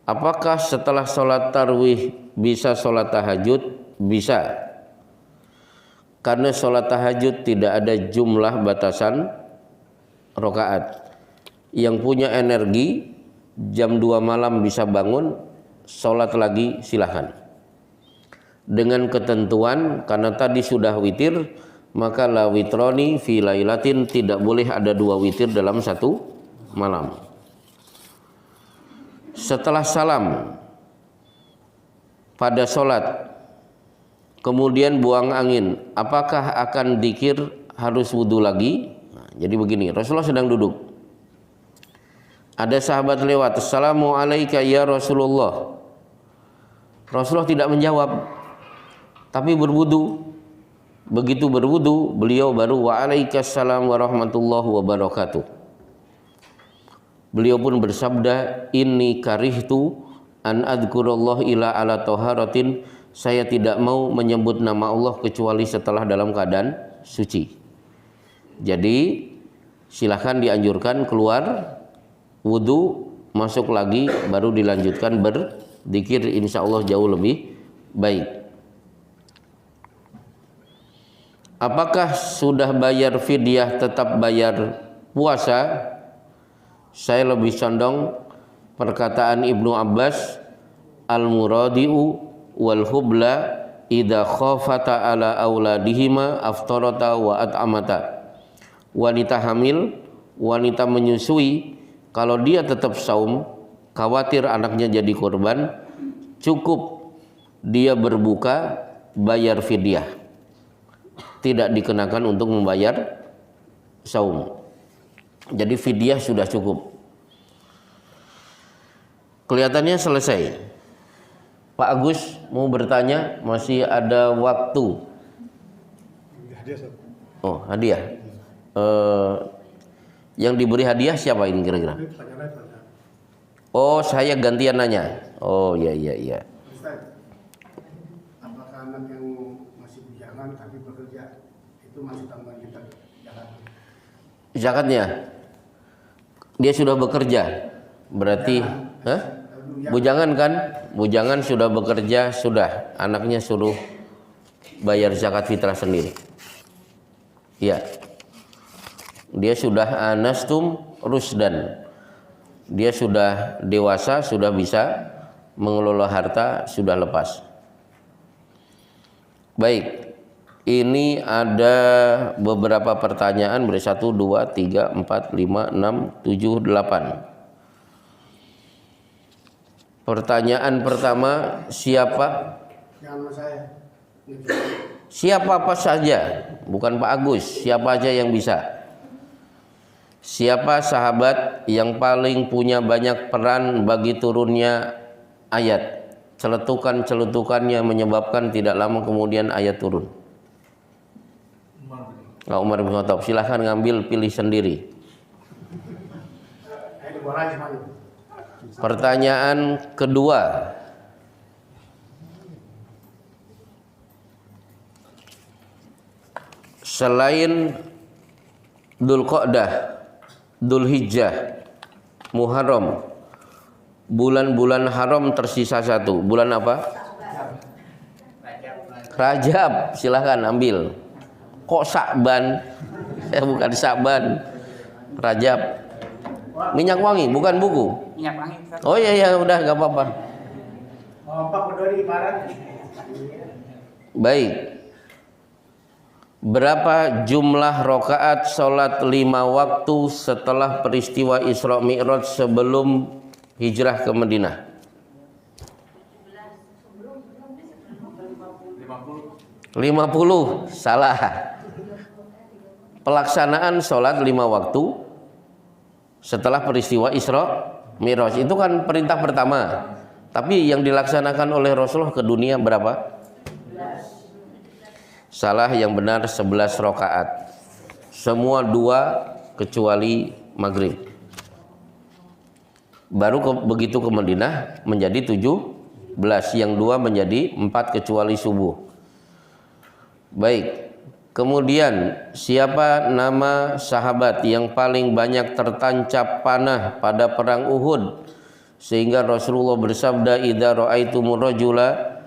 apakah setelah sholat tarwih bisa sholat tahajud? Bisa. Karena sholat tahajud tidak ada jumlah batasan rakaat. Yang punya energi jam 2 malam bisa bangun, sholat lagi silahkan. Dengan ketentuan, karena tadi sudah witir, maka la witroni fi lailatin, tidak boleh ada 2 witir dalam 1 malam. Setelah salam pada sholat, kemudian buang angin, apakah akan dikir harus wudhu lagi? Nah, jadi begini, Rasulullah sedang duduk. Ada sahabat lewat, Assalamualaikum ya Rasulullah. Rasulullah tidak menjawab, tapi berwudu. Begitu berwudu, beliau baru waalaikumsalam warahmatullahi wabarakatuh. Beliau pun bersabda, inni karihtu an adkurallah ila ala taharatin. Saya tidak mau menyebut nama Allah kecuali setelah dalam keadaan suci. Jadi silahkan dianjurkan keluar wudu, masuk lagi, baru dilanjutkan berzikir, insya Allah jauh lebih baik. Apakah sudah bayar fidyah tetap bayar puasa? Saya lebih condong perkataan Ibnu Abbas, al-muradi'u wal hubla idza khafata ala auladihima aftarata wa at'amata. Wanita hamil, wanita menyusui, kalau dia tetap saum, khawatir anaknya jadi korban, cukup dia berbuka, bayar fidyah. Tidak dikenakan untuk membayar saum. Jadi fidyah sudah cukup. Kelihatannya selesai. Pak Agus mau bertanya, masih ada waktu. Oh, hadiah. Yang diberi hadiah siapa ini kira-kira? Oh, saya gantian nanya. Oh, iya. Ustaz, apakah anak yang masih bujangan tapi bekerja itu masih tambahan kita zakatnya? Zakatnya? Dia sudah bekerja, berarti, bujangan kan? Bujangan sudah bekerja, sudah. Anaknya suruh bayar zakat fitrah sendiri. Ya. Dia sudah anastum rusdan. Dia sudah dewasa, sudah bisa mengelola harta, sudah lepas. Baik, ini ada beberapa pertanyaan, beri 1, 2, 3, 4, 5, 6, 7, 8. Pertanyaan pertama, siapa? Jangan saya. Siapa apa saja, bukan Pak Agus, siapa aja yang bisa. Siapa sahabat yang paling punya banyak peran bagi turunnya ayat? Celetukan-celetukannya menyebabkan tidak lama kemudian ayat turun. Umar bin Khattab. Silahkan ngambil, pilih sendiri. Pertanyaan kedua. Selain Dzulqa'dah, Dzulhijjah, Muharram, bulan-bulan haram tersisa satu. Bulan apa? Rajab. Silahkan ambil. Kok Sya'ban? Bukan Sya'ban. Rajab. Minyak wangi, bukan buku. Minyak wangi. Oh iya, udah nggak apa-apa. Baik. Berapa jumlah rakaat sholat 5 waktu setelah peristiwa Isra Mi'raj sebelum hijrah ke Madinah? 50. Salah. Pelaksanaan sholat 5 waktu setelah peristiwa Isra Mi'raj itu kan perintah pertama. Tapi yang dilaksanakan oleh Rasulullah ke dunia berapa? Salah, yang benar 11 rakaat. Semua 2 kecuali maghrib. Baru begitu ke Madinah menjadi 17, yang 2 menjadi 4 kecuali subuh. Baik. Kemudian siapa nama sahabat yang paling banyak tertancap panah pada perang Uhud sehingga Rasulullah bersabda, idza ra'aitumur rajula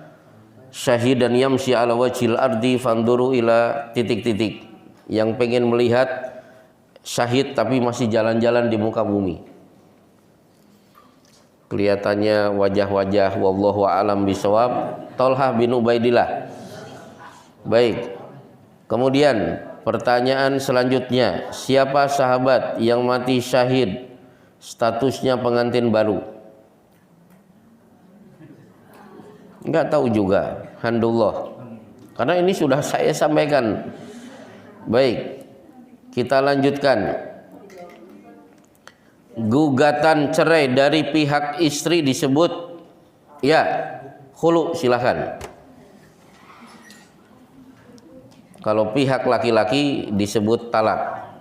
syahidan yamshi ala wajhil ardi fanduru ila titik-titik. Yang pengen melihat syahid tapi masih jalan-jalan di muka bumi. Kelihatannya wajah-wajah wallahu a'lam bishawab. Thalhah bin Ubaidillah. Baik. Kemudian pertanyaan selanjutnya, siapa sahabat yang mati syahid statusnya pengantin baru? Enggak tahu juga, handullah. Karena ini sudah saya sampaikan. Baik, kita lanjutkan. Gugatan cerai dari pihak istri disebut ya khulu, silahkan. Kalau pihak laki-laki disebut talak.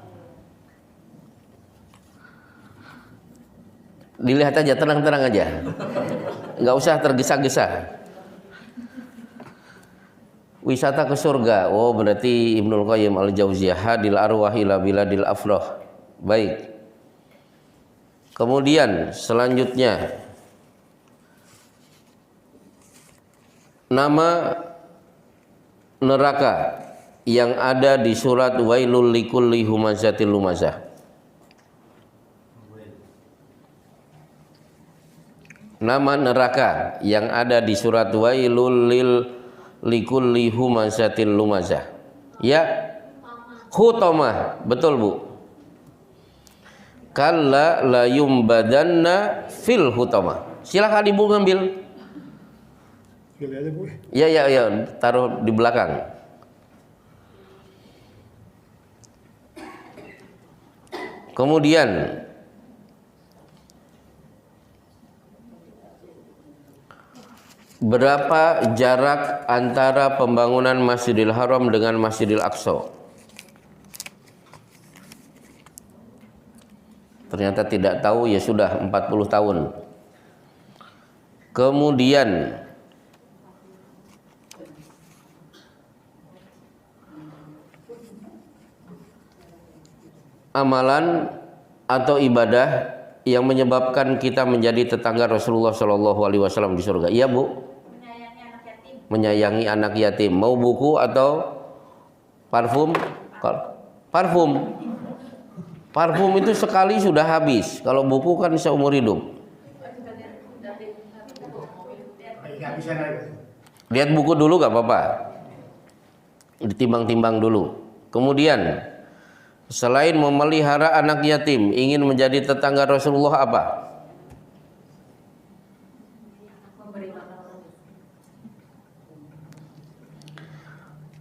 Dilihat aja, tenang-tenang aja, nggak usah tergesa-gesa. Wisata ke surga, oh berarti Ibnul Qayyim al-Jauziyah, hadil arwah ila biladil afrah. Baik. Kemudian selanjutnya, nama neraka yang ada di surat Wailul likulli humazatil lumazah. Nama neraka yang ada di surat Wailul likulli humazatil lumazah. Ya, hutamah, betul Bu. Kalla la yumbadanna fil hutamah. Silakan Ibu ngambil. Ya, taruh di belakang. Kemudian berapa jarak antara pembangunan Masjidil Haram dengan Masjidil Aqsa? Ternyata tidak tahu, ya sudah 40 tahun. Kemudian amalan atau ibadah yang menyebabkan kita menjadi tetangga Rasulullah Shallallahu Alaihi Wasallam di surga. Iya Bu. Menyayangi anak yatim. Menyayangi anak yatim. Mau buku atau parfum? Parfum. Parfum itu sekali sudah habis. Kalau buku kan seumur hidup. Lihat buku dulu gak apa-apa. Ditimbang-timbang dulu. Kemudian selain memelihara anak yatim, ingin menjadi tetangga Rasulullah apa?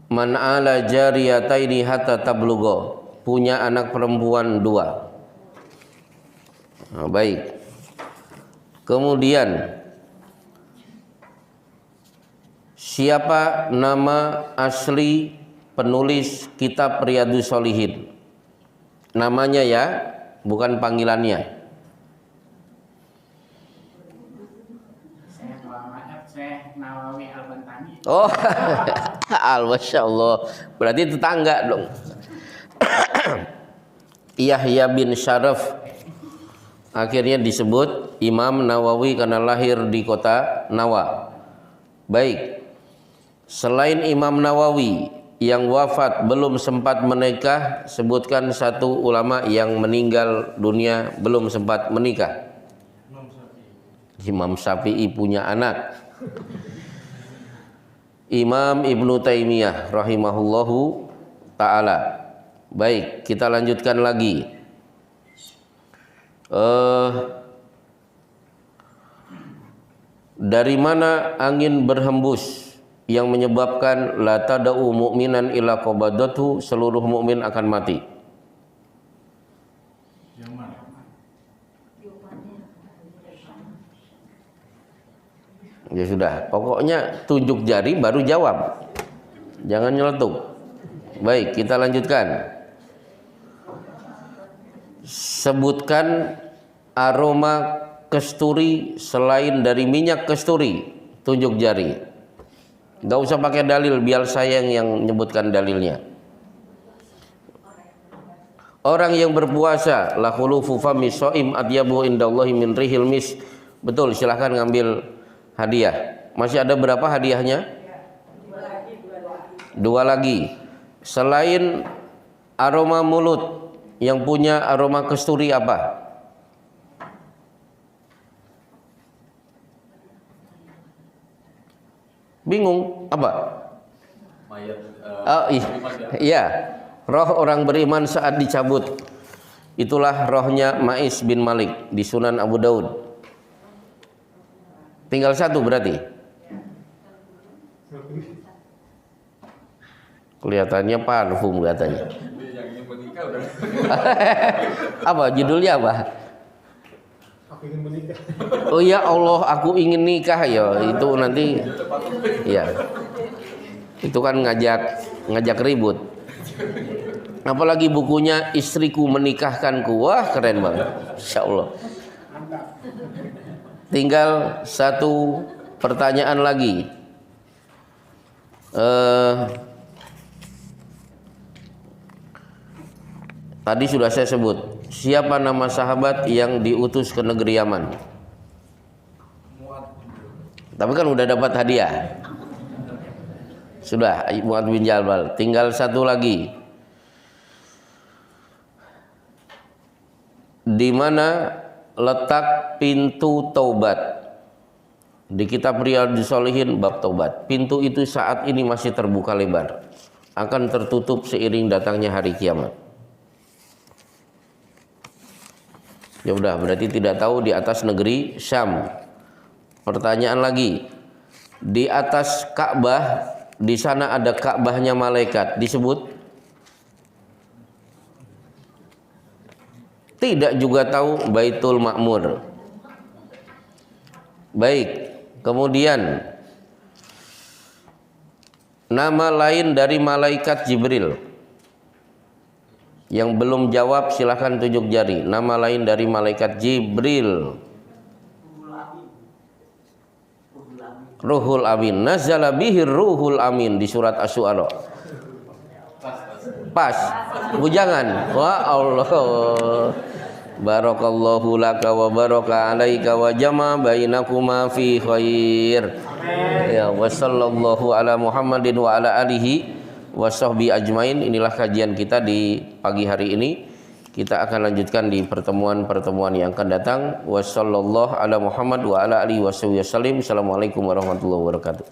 Man ala jariyataini hatta tablugha. Punya anak perempuan 2. Nah, baik. Kemudian siapa nama asli penulis kitab Riyadhus Shalihin? Namanya ya, bukan panggilannya. Syekh Nawawi Al-Bantani. Oh, Masya Allah. Berarti tetangga dong. Yahya bin Syaraf akhirnya disebut Imam Nawawi karena lahir di kota Nawa. Baik. Selain Imam Nawawi yang wafat belum sempat menikah, sebutkan satu ulama yang meninggal dunia belum sempat menikah. Imam Syafi'i punya anak. Imam Ibnu Taimiyah rahimahullahu ta'ala. Baik, kita lanjutkan lagi. Dari mana angin berhembus yang menyebabkan la tada'u mu'minan ila qabadatu, seluruh mukmin akan mati? Yang mana? Ya sudah, pokoknya tunjuk jari baru jawab. Jangan nyeletuk. Baik, kita lanjutkan. Sebutkan aroma kesturi selain dari minyak kesturi. Tunjuk jari. Gak usah pakai dalil, biar saya yang nyebutkan dalilnya. Orang yang berpuasa la khulufu fami shaim atyabu indallahi min rihil mis. Betul, silahkan ngambil hadiah. Masih ada berapa hadiahnya? 2 lagi. Selain aroma mulut, yang punya aroma kesturi apa? Bingung apa? Mayat. Iya, roh orang beriman saat dicabut. Itulah rohnya Ma'is bin Malik di Sunan Abu Daud. Tinggal 1 berarti. Kelihatannya parfum katanya. Yang ingin menikah udah. Apa judulnya apa? Aku ingin menikah. Oh ya Allah, aku ingin nikah ya. Itu nanti ya. Itu kan ngajak ribut. Apalagi bukunya Istriku Menikahkanku. Wah, keren banget. Insyaallah. Tinggal satu pertanyaan lagi. Tadi sudah saya sebut. Siapa nama sahabat yang diutus ke negeri Yaman? Tapi kan udah dapat hadiah. Sudah, Mu'adz bin Jabal. Tinggal satu lagi. Di mana letak pintu taubat? Di kitab Riyadhus Shalihin bab taubat. Pintu itu saat ini masih terbuka lebar. Akan tertutup seiring datangnya hari kiamat. Ya udah, berarti tidak tahu di atas negeri Syam. Pertanyaan lagi. Di atas Ka'bah, di sana ada Ka'bahnya malaikat, disebut? Tidak juga tahu Baitul Ma'mur. Baik. Kemudian nama lain dari malaikat Jibril. Yang belum jawab silahkan tunjuk jari. Nama lain dari malaikat Jibril. Ruhul Amin. Nazala bihir Ruhul Amin di surat Asy-Syu'ara. Pas. Bujangan. Wah Allah. Barakallahu laka wa baraka alaika wa jama bainakuma fi khair. Ya wa sallallahu ala Muhammadin wa ala alihi wasahbi ajmain. Inilah kajian kita di pagi hari ini. Kita akan lanjutkan di pertemuan-pertemuan yang akan datang. Wassallallahu ala Muhammad wa ala alihi wasallam. Assalamualaikum warahmatullahi wabarakatuh.